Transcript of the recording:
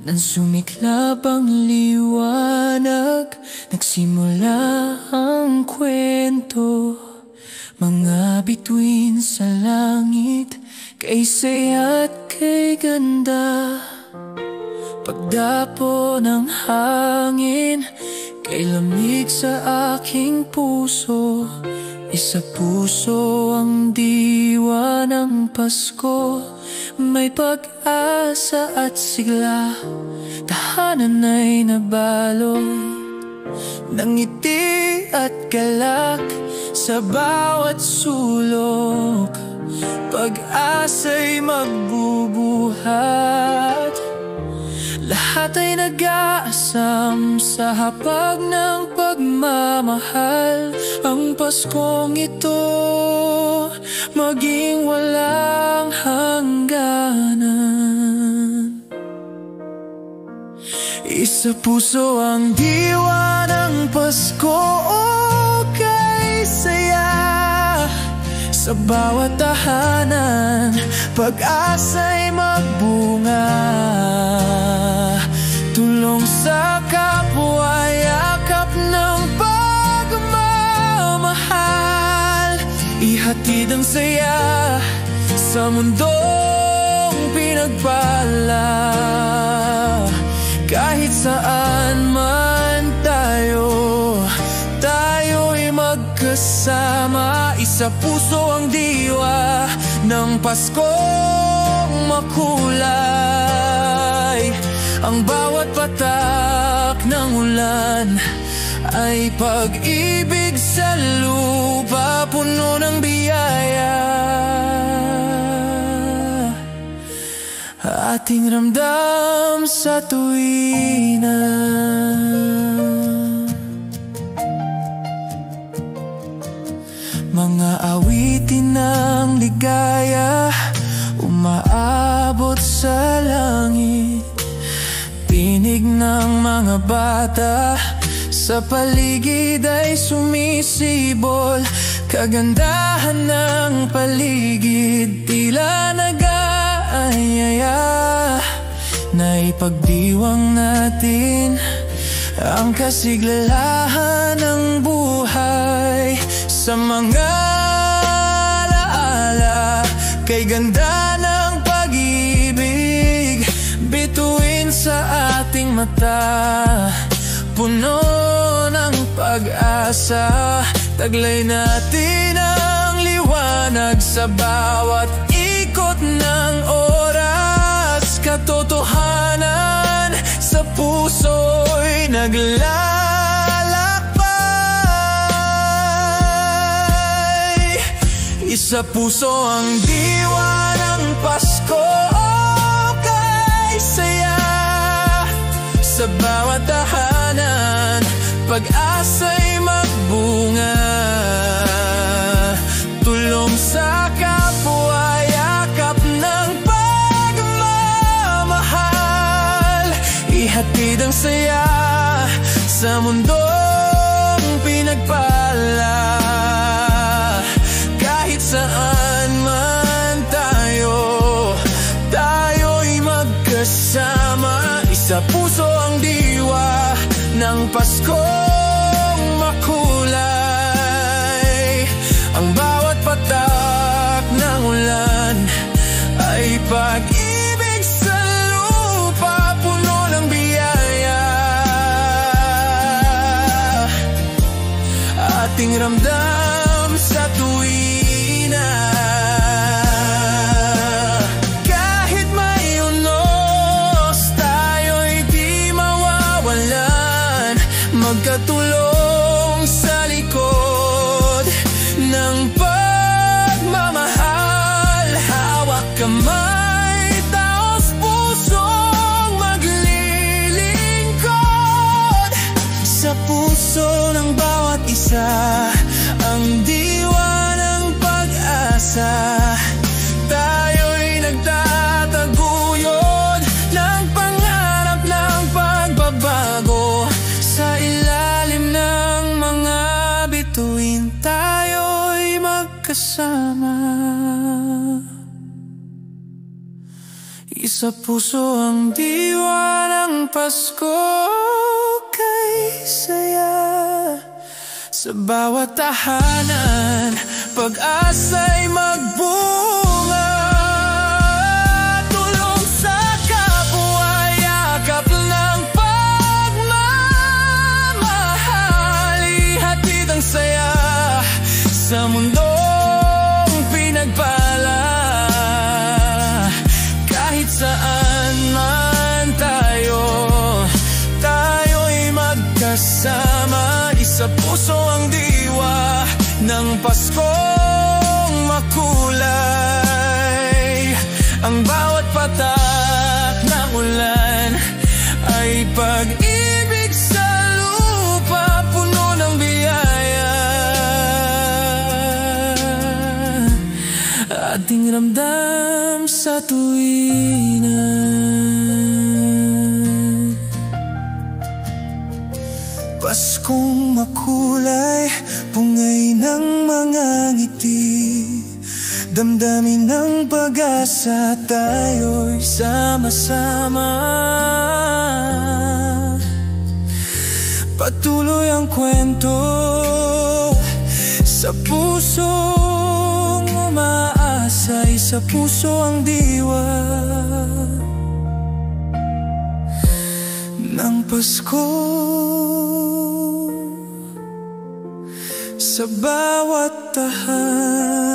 Nang sumiklab ang liwanag, nagsimula ang kwento. Mga bituin sa langit, kay saya at kay ganda. Pagdapo ng hangin, kay lamig sa aking puso. Isa puso ang diwa ng Pasko. May pag-asa at sigla, tahanan ay nabalot ng ngiti at galak sa bawat sulok. Pag-asa'y magbubuhat, lahat ay nag-aasam sa hapag ng pagmamahal. Ang Paskong ito maging walang hangganan. Isa puso ang diwa ng Pasko, kay saya sa bawat tahanan. Pag-asa'y magbunga, tulong sa kapwa, yakap ng pagmamahal. Ihatid ang saya sa mundong pinagpala. Kahit saan man tayo, tayo'y magkasama. Isa puso ang diwa ng Paskong makulay. Ang bawat patak ng ulan ay pag-ibig sa lupa, puno ng biyaya. Ating ramdam sa tuwina. Mga awitin ng ligaya, umaabot sa langit. Tinig ng mga bata sa paligid ay sumisibol. Kagandahan ng paligid, tila nag-aayaya. Naipagdiwang natin ang kasiglahan ng buhay. Sa mga alaala, kay ganda ng pag-ibig, bituin sa ating mata, puno ng pag-asa. Taglay natin ang liwanag sa bawat ikot ng oras. Katotohanan sa puso'y naglalakbay. Isa puso ang diwa ng Pasko, kay saya sa bawat tahanan. Pag-asa'y magbunga, tulong sa kapwa, yakap ng pagmamahal. Ihatid ang saya sa mundong pinagpala. Kahit saan man tayo, tayo'y magkasama. Isa puso ang diwa ng Paskong makulay. Ang bawat patak ng ulan ay pag-ibig sa lupa, puno ng biyaya. Ating ramdam sa tuwina. Kahit may unos, tayo'y di mawawalan. Magkatulong sa likod ng pagmamahal. Hawak kamay, taos pusong maglilingkod. Sa puso ng bawat isa, ang diwa ng pag-asa. Tayo'y nagtataguyod ng pangarap ng pagbabago. magkasama. Isa puso ang diwa ng Pasko, kay saya. Sa bawat tahanan, pag-asa'y magbunga. Tulong sa kapwa, yakap ng pagmamahal, ihatid ang saya sa mundong pinagpala. Kahit saan man tayo, tayo'y magkasama. Isa puso ang diwa ng Paskong makulay. Ang bawat patak ng ulan ay pag-ibig sa lupa, puno ng biyaya. Ating ramdam sa tuwina. Paskong makulay, bungay ng mga ngiti, damdamin ng pag-asa, tayo'y sama-sama. Patuloy ang kwento sa pusong umaasa, sa puso ang diwa ng Pasko. Sa bawat tahanan,